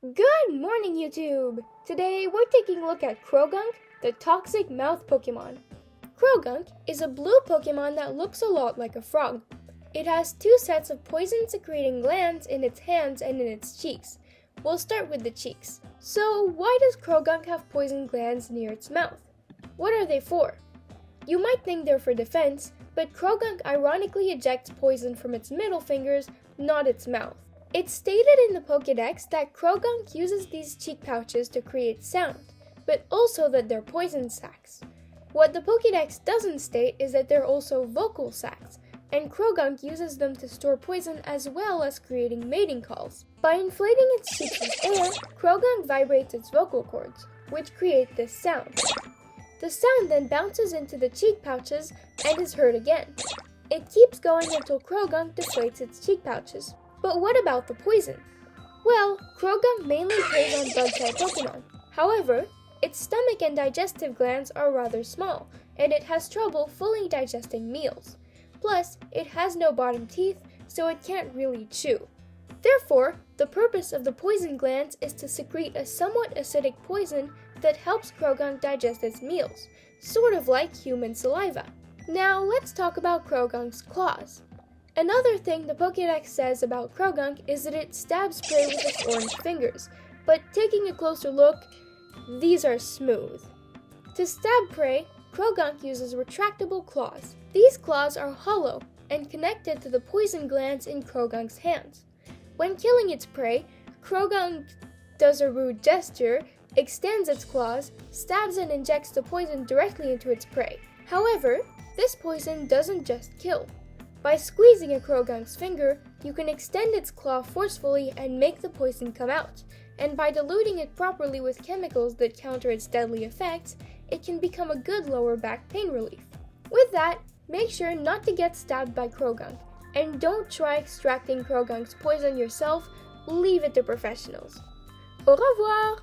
Good morning, YouTube! Today, we're taking a look at Croagunk, the toxic mouth Pokemon. Croagunk is a blue Pokemon that looks a lot like a frog. It has two sets of poison-secreting glands in its hands and in its cheeks. We'll start with the cheeks. So, why does Croagunk have poison glands near its mouth? What are they for? You might think they're for defense, but Croagunk ironically ejects poison from its middle fingers, not its mouth. It's stated in the Pokédex that Croagunk uses these cheek pouches to create sound, but also that they're poison sacs. What the Pokédex doesn't state is that they're also vocal sacs, and Croagunk uses them to store poison as well as creating mating calls. By inflating its cheeks with air, Croagunk vibrates its vocal cords, which create this sound. The sound then bounces into the cheek pouches and is heard again. It keeps going until Croagunk deflates its cheek pouches. But what about the poison? Well, Croagunk mainly preys on bug-type Pokemon. However, its stomach and digestive glands are rather small, and it has trouble fully digesting meals. Plus, it has no bottom teeth, so it can't really chew. Therefore, the purpose of the poison glands is to secrete a somewhat acidic poison that helps Croagunk digest its meals, sort of like human saliva. Now, let's talk about Croagunk's claws. Another thing the Pokédex says about Croagunk is that it stabs prey with its orange fingers, but taking a closer look, these are smooth. To stab prey, Croagunk uses retractable claws. These claws are hollow and connected to the poison glands in Croagunk's hands. When killing its prey, Croagunk does a rude gesture, extends its claws, stabs and injects the poison directly into its prey. However, this poison doesn't just kill. By squeezing a Croagunk's finger, you can extend its claw forcefully and make the poison come out, and by diluting it properly with chemicals that counter its deadly effects, it can become a good lower back pain relief. With that, make sure not to get stabbed by Croagunk, and don't try extracting Croagunk's poison yourself, leave it to professionals. Au revoir!